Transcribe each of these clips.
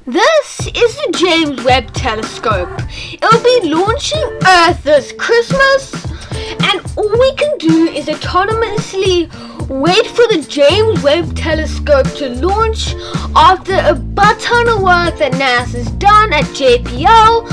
This is the James Webb Telescope. It'll be launching Earth this Christmas, and all we can do is autonomously wait for the James Webb Telescope to launch after a butt ton of work that NASA's done at JPL,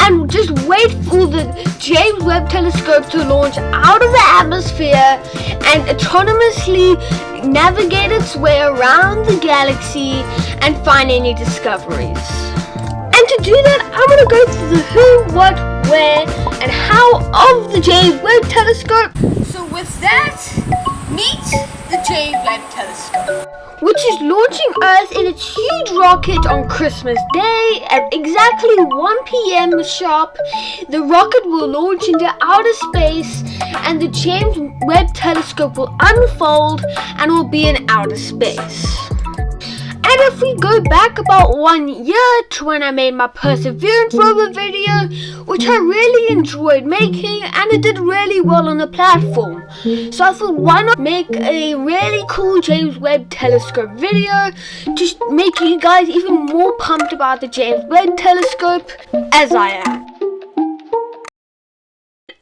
and just wait for the James Webb Telescope to launch out of the atmosphere and autonomously navigate its way around the galaxy and find any discoveries. And to do that, I'm going to go through the who, what, where, and how of the James Webb Telescope. So with that, meet the James Webb Telescope, which is launching Earth in its huge rocket on Christmas Day at exactly 1 p.m. sharp. The rocket will launch into outer space, and the James Webb Telescope will unfold and will be in outer space. And if we go back about 1 year to when I made my Perseverance rover video, which I really enjoyed making, and it did really well on the platform. So I thought, why not make a really cool James Webb Telescope video to make you guys even more pumped about the James Webb Telescope as I am.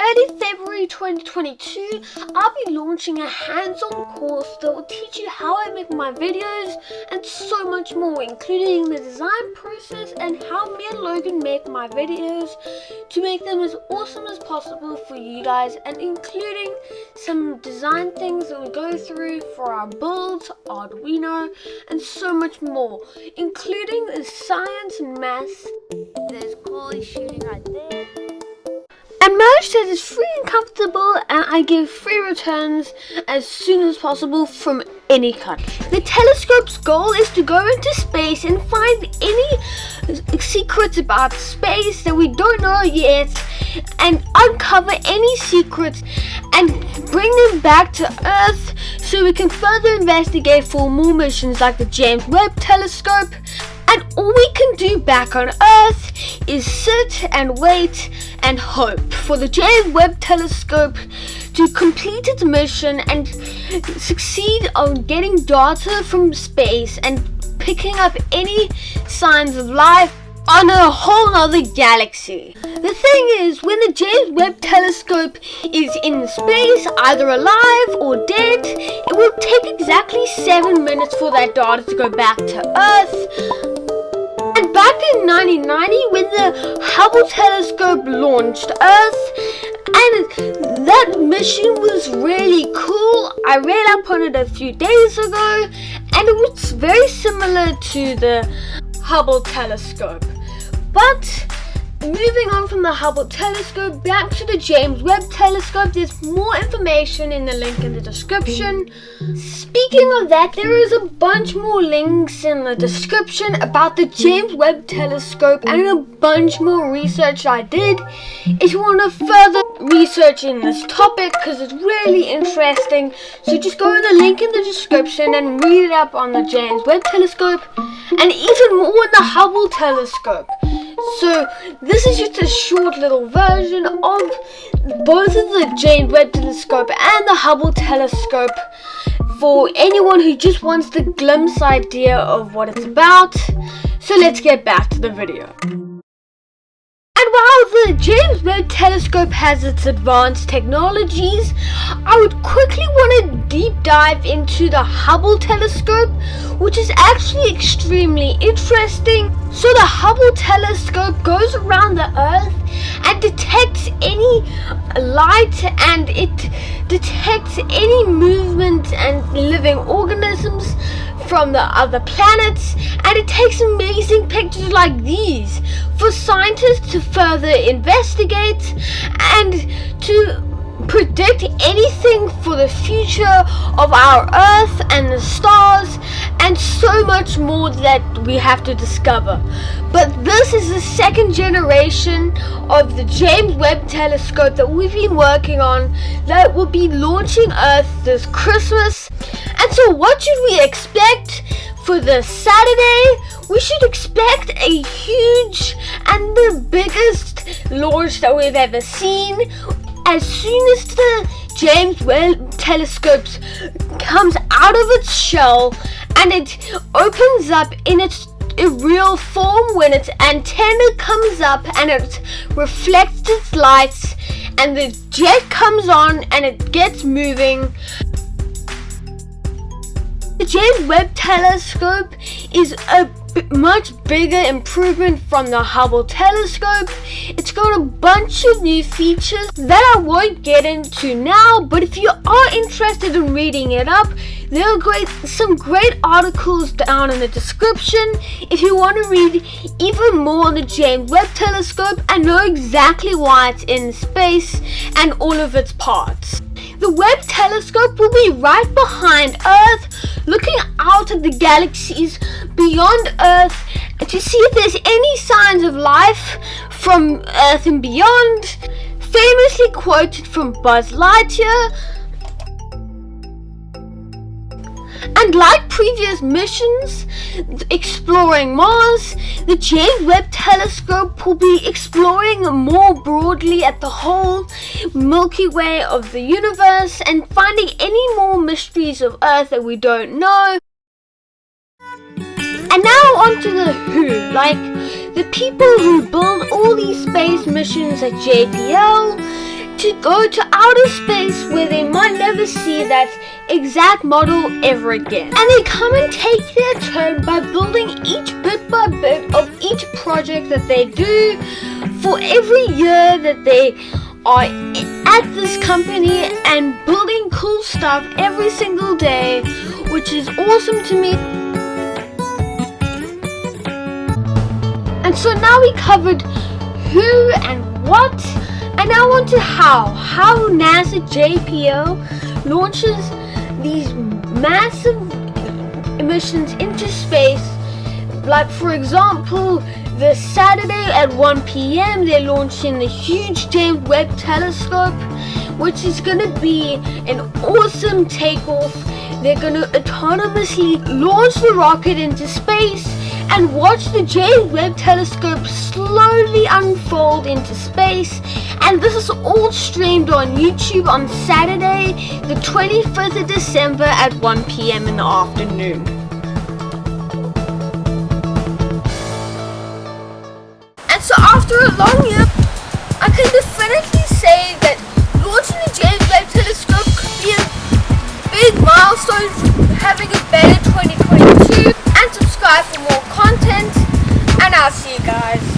Early February 2022, I'll be launching a hands-on course that will teach you how I make my videos and so much more, including the design process and how me and Logan make my videos to make them as awesome as possible for you guys, and including some design things that we go through for our builds, Arduino, and so much more, including the science and maths. There's Corey shooting right there. And merch that is free and comfortable, and I give free returns as soon as possible from any country. The telescope's goal is to go into space and find any secrets about space that we don't know yet, and uncover any secrets and bring them back to Earth so we can further investigate for more missions like the James Webb Telescope. And all we can do back on Earth is sit and wait and hope for the James Webb Telescope to complete its mission and succeed on getting data from space and picking up any signs of life on a whole nother galaxy. The thing is, when the James Webb Telescope is in space, either alive or dead, it will take exactly 7 minutes for that data to go back to Earth. And back in 1990, when the Hubble Telescope launched Earth, and that mission was really cool. I read up on it a few days ago, and it was very similar to the Hubble Telescope. But moving on from the Hubble Telescope back to the James Webb Telescope, there's more information in the link in the description. Speaking of that, there is a bunch more links in the description about the James Webb Telescope and a bunch more research I did if you want to further research in this topic, because it's really interesting. So just go in the link in the description and read up on the James Webb Telescope and even more on the Hubble Telescope. So this is just a short little version of both of the James Webb Telescope and the Hubble Telescope for anyone who just wants the glimpse idea of what it's about. So let's get back to the video. And while the James Webb Telescope has its advanced technologies, I would quickly want to deep dive into the Hubble Telescope, which is actually extremely interesting. So the Hubble Telescope goes around the Earth and detects any light, and it detects any movement and living organisms from the other planets, and it takes amazing pictures like these for scientists to further investigate and to predict anything for the future of our Earth and the stars, and so much more that we have to discover. But this is the second generation of the James Webb Telescope that we've been working on that will be launching Earth this Christmas. And so what should we expect for this Saturday? We should expect a huge and the biggest launch that we've ever seen. As soon as the James Webb Telescope comes out of its shell and it opens up in its real form when its antenna comes up and it reflects its lights and the jet comes on and it gets moving. The James Webb Telescope is a much bigger improvement from the Hubble Telescope. It's got a bunch of new features that I won't get into now, but if you are interested in reading it up, there are some great articles down in the description if you want to read even more on the James Webb Telescope and know exactly why it's in space and all of its parts. The Webb Telescope will be right behind Earth, looking out at the galaxies beyond Earth to see if there's any signs of life from Earth and beyond. Famously quoted from Buzz Lightyear. And like previous missions exploring Mars, the James Webb Telescope will be exploring more broadly at the whole Milky Way of the universe and finding any more mysteries of Earth that we don't know. And now onto the who, like the people who build all these space missions at JPL to go to outer space where they might never see that exact model ever again. And they come and take their turn by building each bit by bit of each project that they do for every year that they are at this company and building cool stuff every single day, which is awesome to me. And so now we covered who and what, and now on to how NASA JPL launches these massive missions into space. Like for example, this Saturday at 1 p.m. they're launching the huge James Webb Telescope, which is going to be an awesome takeoff. They're going to autonomously launch the rocket into space and watch the James Webb Telescope slowly unfold into space. And this is all streamed on YouTube on Saturday, the 25th of December at 1 p.m. in the afternoon. And so after a long year, I can definitely say that launching the James Webb Telescope could be a big milestone for having a better 2022. And subscribe for more content, and I'll see you guys.